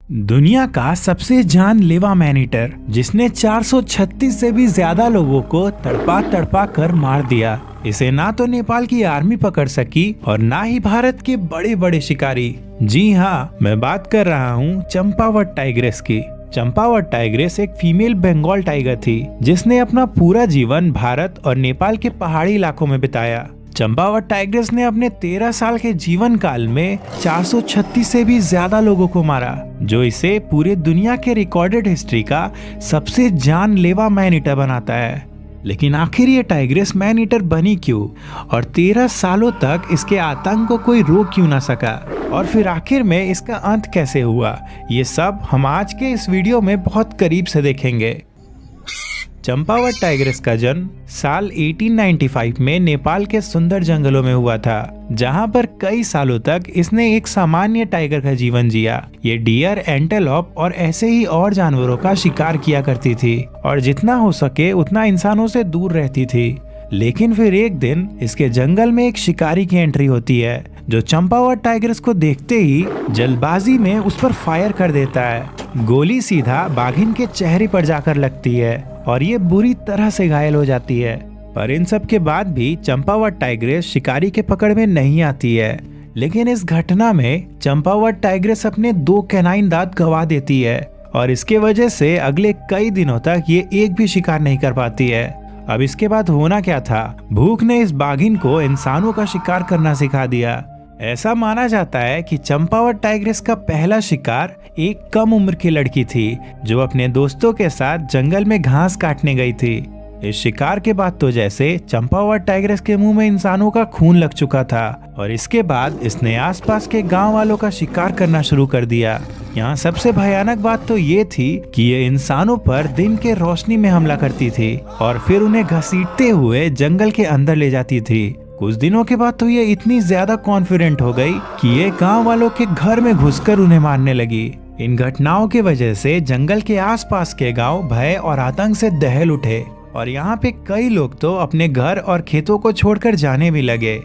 दुनिया का सबसे जानलेवा मैन ईटर जिसने 436 से भी ज्यादा लोगों को तड़पा तड़पा कर मार दिया। इसे ना तो नेपाल की आर्मी पकड़ सकी और ना ही भारत के बड़े बड़े शिकारी। जी हाँ, मैं बात कर रहा हूँ चंपावत टाइग्रेस की। चंपावत टाइग्रेस एक फीमेल बंगाल टाइगर थी जिसने अपना पूरा जीवन भारत और नेपाल के पहाड़ी इलाकों में बिताया। चंपावत टाइग्रेस ने अपने 13 साल के जीवन काल में 436 से भी ज्यादा लोगों को मारा, जो इसे पूरे दुनिया के रिकॉर्डेड हिस्ट्री का सबसे जानलेवा मैन ईटर बनाता है। लेकिन आखिर ये टाइग्रेस मैन ईटर बनी क्यों और 13 सालों तक इसके आतंक को कोई रोक क्यों ना सका, और फिर आखिर में इसका अंत कैसे हुआ, ये सब हम आज के इस वीडियो में बहुत करीब से देखेंगे। चंपावत टाइग्रेस का जन्म साल 1895 में नेपाल के सुंदर जंगलों में हुआ था, जहां पर कई सालों तक इसने एक सामान्य टाइगर का जीवन जिया। ये डियर, एंटेलोप और ऐसे ही और जानवरों का शिकार किया करती थी और जितना हो सके उतना इंसानों से दूर रहती थी। लेकिन फिर एक दिन इसके जंगल में एक शिकारी की एंट्री होती है, जो चंपावत टाइग्रेस को देखते ही जल्दबाजी में उस पर फायर कर देता है। गोली सीधा बाघिन के चेहरे पर जाकर लगती है और ये बुरी तरह से घायल हो जाती है। पर इन सब के बाद भी चंपावत टाइग्रेस शिकारी के पकड़ में नहीं आती है। लेकिन इस घटना में चंपावत टाइग्रेस अपने 2 कैनाइन दांत गंवा देती है और इसके वजह से अगले कई दिनों तक ये एक भी शिकार नहीं कर पाती है। अब इसके बाद होना क्या था, भूख ने इस बाघिन को इंसानों का शिकार करना सिखा दिया। ऐसा माना जाता है कि चंपावत टाइग्रेस का पहला शिकार एक कम उम्र की लड़की थी, जो अपने दोस्तों के साथ जंगल में घास काटने गई थी। इस शिकार के बाद तो जैसे चंपावत टाइग्रेस के मुंह में इंसानों का खून लग चुका था और इसके बाद इसने आसपास के गांव वालों का शिकार करना शुरू कर दिया। यहाँ सबसे भयानक बात तो ये थी कि ये इंसानों पर दिन के रोशनी में हमला करती थी और फिर उन्हें घसीटते हुए जंगल के अंदर ले जाती थी। कुछ दिनों के बाद तो ये इतनी ज्यादा कॉन्फिडेंट हो गई कि ये गांव वालों के घर में घुसकर उन्हें मारने लगी। इन घटनाओं की वजह से जंगल के आसपास के गांव भय और आतंक से दहल उठे और यहाँ पे कई लोग तो अपने घर और खेतों को छोड़कर जाने भी लगे।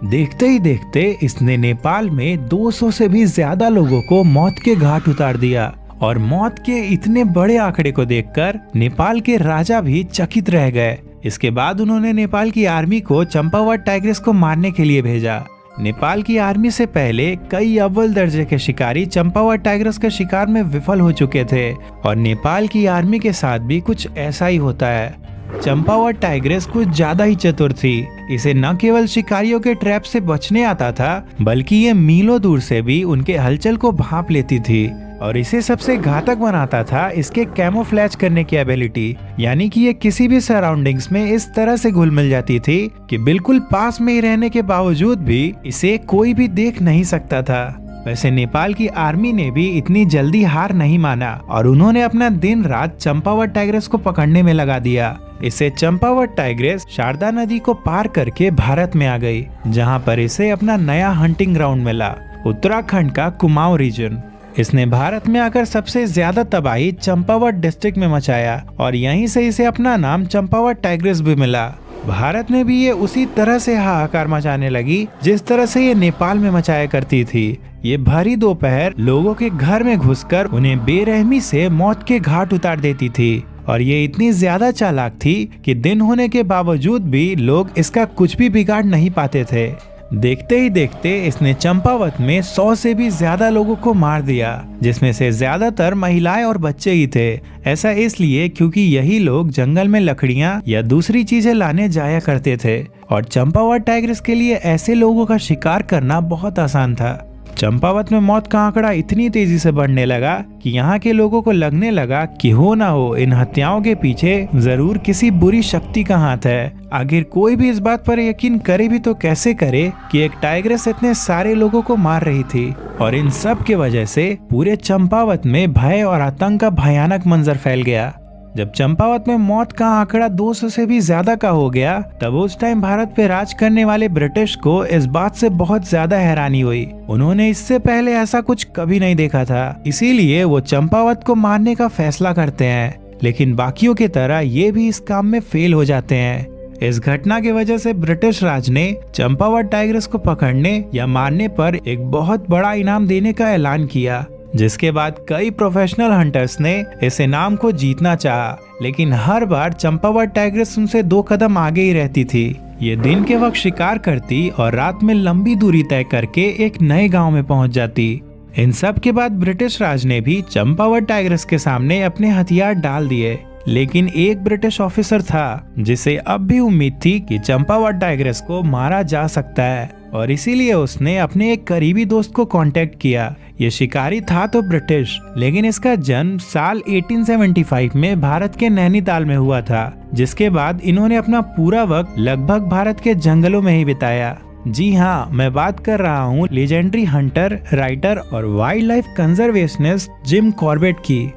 देखते ही देखते इसने नेपाल में 200 से भी ज्यादा लोगों को मौत के घाट उतार दिया और मौत के इतने बड़े आंकड़े को देखकर नेपाल के राजा भी चकित रह गए। इसके बाद उन्होंने नेपाल की आर्मी को चंपावत टाइग्रेस को मारने के लिए भेजा। नेपाल की आर्मी से पहले कई अव्वल दर्जे के शिकारी चंपावत टाइग्रेस के शिकार में विफल हो चुके थे और नेपाल की आर्मी के साथ भी कुछ ऐसा ही होता है। चंपावत टाइग्रेस कुछ ज्यादा ही चतुर थी। इसे न केवल शिकारियों के ट्रैप से बचने आता था, बल्कि ये मीलों दूर से भी उनके हलचल को भांप लेती थी। और इसे सबसे घातक बनाता था इसके कैमोफ्लेज करने की एबिलिटी, यानी कि ये किसी भी सराउंडिंग्स में इस तरह से घुल मिल जाती थी कि बिल्कुल पास में ही रहने के बावजूद भी इसे कोई भी देख नहीं सकता था। वैसे नेपाल की आर्मी ने भी इतनी जल्दी हार नहीं माना और उन्होंने अपना दिन रात चंपावत टाइग्रेस को पकड़ने में लगा दिया। इससे चंपावत टाइग्रेस शारदा नदी को पार करके भारत में आ गई, जहां पर इसे अपना नया हंटिंग ग्राउंड मिला, उत्तराखंड का कुमाऊं रीजन। इसने भारत में आकर सबसे ज्यादा तबाही चंपावत डिस्ट्रिक्ट में मचाया और यहीं से इसे अपना नाम चंपावत टाइग्रेस भी मिला। भारत में भी ये उसी तरह से हाहाकार मचाने लगी जिस तरह से ये नेपाल में मचाया करती थी। ये भरी दोपहर लोगों के घर में घुसकर उन्हें बेरहमी से मौत के घाट उतार देती थी और ये इतनी ज्यादा चालाक थी कि दिन होने के बावजूद भी लोग इसका कुछ भी बिगाड़ नहीं पाते थे। देखते ही देखते इसने चंपावत में 100 से भी ज्यादा लोगों को मार दिया, जिसमें से ज्यादातर महिलाएं और बच्चे ही थे। ऐसा इसलिए क्योंकि यही लोग जंगल में लकड़ियां या दूसरी चीजें लाने जाया करते थे और चंपावत टाइग्रेस के लिए ऐसे लोगों का शिकार करना बहुत आसान था। चंपावत में मौत का आंकड़ा इतनी तेजी से बढ़ने लगा कि यहाँ के लोगों को लगने लगा कि हो ना हो इन हत्याओं के पीछे जरूर किसी बुरी शक्ति का हाथ है। आखिर कोई भी इस बात पर यकीन करे भी तो कैसे करे कि एक टाइग्रेस इतने सारे लोगों को मार रही थी। और इन सब के वजह से पूरे चंपावत में भय और आतंक का भयानक मंजर फैल गया। जब चंपावत में मौत का आंकड़ा 200 से भी ज्यादा का हो गया, तब उस टाइम भारत पे राज करने वाले ब्रिटिश को इस बात से बहुत ज्यादा हैरानी हुई। उन्होंने इससे पहले ऐसा कुछ कभी नहीं देखा था, इसीलिए वो चंपावत को मारने का फैसला करते हैं। लेकिन बाकियों की तरह ये भी इस काम में फेल हो जाते हैं। इस घटना की वजह से ब्रिटिश राज ने चंपावत टाइग्रेस को पकड़ने या मारने पर एक बहुत बड़ा इनाम देने का ऐलान किया। जिसके बाद कई प्रोफेशनल हंटर्स ने इस इनाम को जीतना चाहा, लेकिन हर बार चंपावत टाइग्रेस उनसे 2 कदम आगे ही रहती थी। ये दिन के वक्त शिकार करती और रात में लंबी दूरी तय करके एक नए गांव में पहुंच जाती। इन सब के बाद ब्रिटिश राज ने भी चंपावत टाइग्रेस के सामने अपने हथियार डाल दिए, लेकिन एक ब्रिटिश ऑफिसर था जिसे अब भी उम्मीद थी कि चंपावत टाइग्रेस को मारा जा सकता है, और इसीलिए उसने अपने एक करीबी दोस्त को कांटेक्ट किया। ये शिकारी था तो ब्रिटिश, लेकिन इसका जन्म साल 1875 में भारत के नैनीताल में हुआ था, जिसके बाद इन्होंने अपना पूरा वक्त लगभग भारत के जंगलों में ही बिताया। जी हाँ, मैं बात कर रहा हूँ लेजेंडरी हंटर, राइटर और wild life conservationist Jim Corbett की।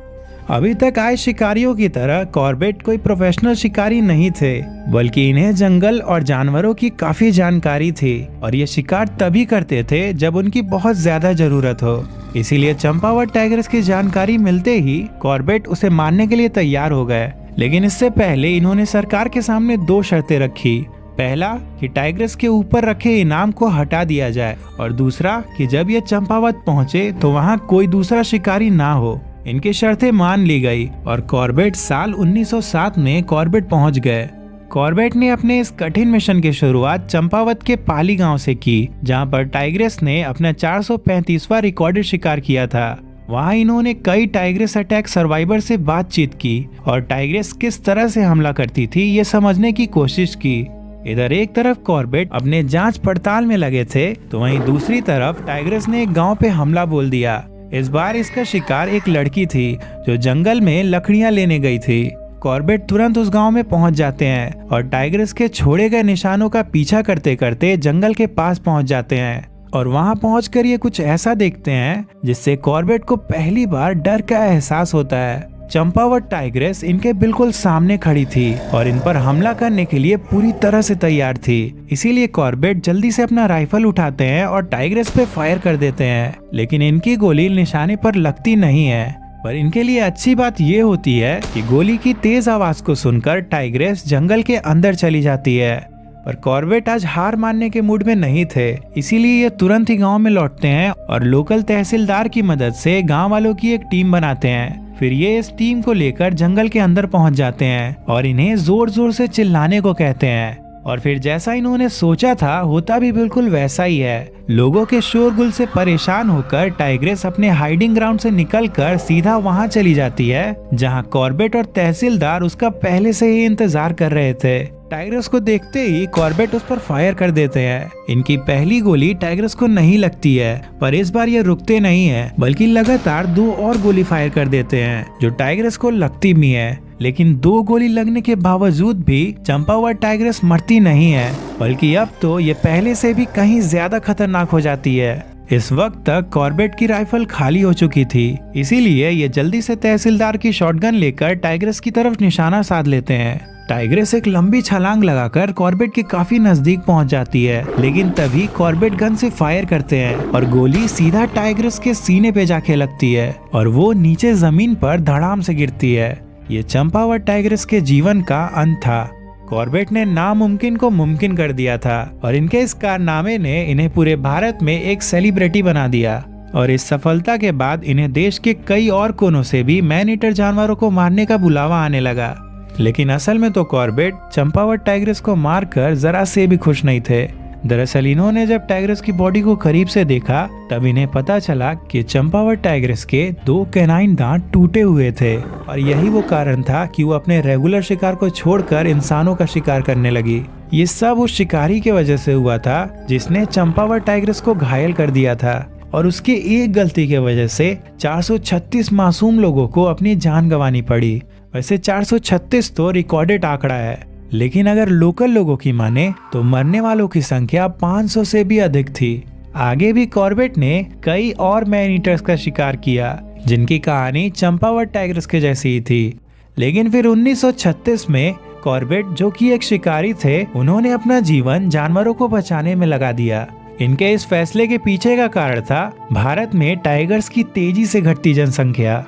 अभी तक आए शिकारियों की तरह कॉर्बेट कोई प्रोफेशनल शिकारी नहीं थे, बल्कि इन्हें जंगल और जानवरों की काफी जानकारी थी, और ये शिकार तभी करते थे जब उनकी बहुत ज्यादा जरूरत हो। इसीलिए चंपावत टाइग्रेस की जानकारी मिलते ही कॉर्बेट उसे मारने के लिए तैयार हो गए। लेकिन इससे पहले इन्होंने सरकार के सामने 2 शर्तें रखी। पहला कि टाइग्रेस के ऊपर रखे इनाम को हटा दिया जाए, और दूसरा कि जब ये चंपावत पहुंचे तो वहां कोई दूसरा शिकारी ना हो। इनकी शर्तें मान ली गई और कॉर्बेट साल 1907 में कॉर्बेट पहुंच गए। कॉर्बेट ने अपने इस कठिन मिशन की शुरुआत चंपावत के पाली गांव से की, जहां पर टाइग्रेस ने अपना 435वां रिकॉर्डेड शिकार किया था। वहां इन्होंने कई टाइग्रेस अटैक सर्वाइवर से बातचीत की और टाइग्रेस किस तरह से हमला करती थी ये समझने की कोशिश की। इधर एक तरफ कॉर्बेट अपने जांच पड़ताल में लगे थे, तो वहीं दूसरी तरफ टाइग्रेस ने एक गांव पे हमला बोल दिया। इस बार इसका शिकार एक लड़की थी जो जंगल में लकड़ियां लेने गई थी। कॉर्बेट तुरंत उस गांव में पहुंच जाते हैं और टाइग्रेस के छोड़े गए निशानों का पीछा करते करते जंगल के पास पहुंच जाते हैं, और वहां पहुंचकर ये कुछ ऐसा देखते हैं जिससे कॉर्बेट को पहली बार डर का एहसास होता है। चंपावत टाइग्रेस इनके बिल्कुल सामने खड़ी थी और इन पर हमला करने के लिए पूरी तरह से तैयार थी। इसीलिए कॉर्बेट जल्दी से अपना राइफल उठाते हैं और टाइग्रेस पे फायर कर देते हैं, लेकिन इनकी गोली निशाने पर लगती नहीं है। पर इनके लिए अच्छी बात ये होती है कि गोली की तेज आवाज को सुनकर टाइग्रेस जंगल के अंदर चली जाती है। पर कॉर्बेट आज हार मानने के मूड में नहीं थे, इसीलिए ये तुरंत ही गांव में लौटते हैं और लोकल तहसीलदार की मदद से गांव वालों की एक टीम बनाते हैं। फिर ये इस टीम को लेकर जंगल के अंदर पहुंच जाते हैं और इन्हें जोर जोर से चिल्लाने को कहते हैं। और फिर जैसा इन्होंने सोचा था होता भी बिल्कुल वैसा ही है। लोगों के शोरगुल से परेशान होकर टाइग्रेस अपने हाइडिंग ग्राउंड से निकलकर सीधा वहां चली जाती है जहां कॉर्बेट और तहसीलदार उसका पहले से ही इंतजार कर रहे थे। टाइग्रेस को देखते ही कॉर्बेट उस पर फायर कर देते हैं। इनकी पहली गोली टाइग्रेस को नहीं लगती है, पर इस बार ये रुकते नहीं है, बल्कि लगातार 2 और गोली फायर कर देते हैं जो टाइग्रेस को लगती भी है। लेकिन 2 गोली लगने के बावजूद भी चंपावत टाइग्रेस मरती नहीं है, बल्कि अब तो ये पहले से भी कहीं ज्यादा खतरनाक हो जाती है। इस वक्त तक कॉर्बेट की राइफल खाली हो चुकी थी, इसीलिए ये जल्दी से तहसीलदार की शॉटगन लेकर टाइग्रेस की तरफ निशाना साध लेते हैं। टाइग्रेस एक लंबी छलांग लगाकर कॉर्बेट के काफी नजदीक पहुंच जाती है, लेकिन तभी कॉर्बेट गन से फायर करते हैं और गोली सीधा टाइग्रेस के सीने पे जाके लगती है और वो नीचे जमीन पर धड़ाम से गिरती है। ये चंपावत टाइग्रेस के जीवन का अंत था। कॉर्बेट ने नामुमकिन को मुमकिन कर दिया था और इनके इस कारनामे ने इन्हें पूरे भारत में एक सेलिब्रिटी बना दिया। और इस सफलता के बाद इन्हें देश के कई और कोनों से भी मैन ईटर जानवरों को मारने का बुलावा आने लगा। लेकिन असल में तो कॉर्बेट चंपावत टाइग्रेस को मारकर जरा से भी खुश नहीं थे। दरअसल इन्होंने जब टाइग्रेस की बॉडी को करीब से देखा तब इन्हें पता चला कि चंपावत टाइग्रेस के 2 कैनाइन दांत टूटे हुए थे, और यही वो कारण था कि वो अपने रेगुलर शिकार को छोड़कर इंसानों का शिकार करने लगी। ये सब उस शिकारी की वजह से हुआ था जिसने चंपावत टाइग्रेस को घायल कर दिया था, और उसकी एक गलती की वजह से 436 मासूम लोगों को अपनी जान गंवानी पड़ी। वैसे 436 तो रिकॉर्डेड आंकड़ा है, लेकिन अगर लोकल लोगों की माने तो मरने वालों की संख्या 500 से भी अधिक थी। आगे भी कॉर्बेट ने कई और मैन ईटर्स का शिकार किया जिनकी कहानी चंपावत टाइग्रेस के जैसी ही थी। लेकिन फिर 1936 में कॉर्बेट, जो कि एक शिकारी थे, उन्होंने अपना जीवन जानवरों को बचाने में लगा दिया। इनके इस फैसले के पीछे का कारण था भारत में टाइगर्स की तेजी से घटती जनसंख्या।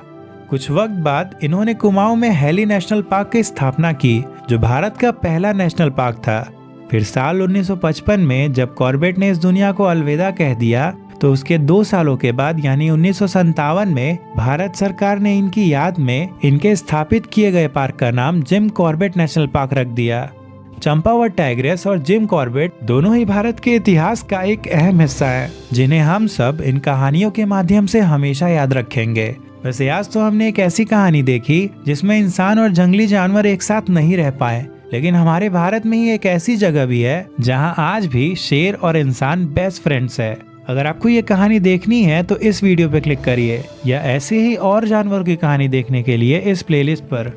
कुछ वक्त बाद इन्होंने कुमाऊं में हैली नेशनल पार्क की स्थापना की, जो भारत का पहला नेशनल पार्क था। फिर साल 1955 में जब कॉर्बेट ने इस दुनिया को अलविदा कह दिया तो उसके 2 सालों के बाद यानी 1957 में भारत सरकार ने इनकी याद में इनके स्थापित किए गए पार्क का नाम जिम कॉर्बेट नेशनल पार्क रख दिया। चंपावत टाइग्रेस और जिम कॉर्बेट दोनों ही भारत के इतिहास का एक अहम हिस्सा है, जिन्हें हम सब इन कहानियों के माध्यम से हमेशा याद रखेंगे। वैसे आज तो हमने एक ऐसी कहानी देखी जिसमें इंसान और जंगली जानवर एक साथ नहीं रह पाए, लेकिन हमारे भारत में ही एक ऐसी जगह भी है जहां आज भी शेर और इंसान बेस्ट फ्रेंड्स है। अगर आपको ये कहानी देखनी है तो इस वीडियो पे क्लिक करिए, या ऐसे ही और जानवरों की कहानी देखने के लिए इस प्लेलिस्ट पर।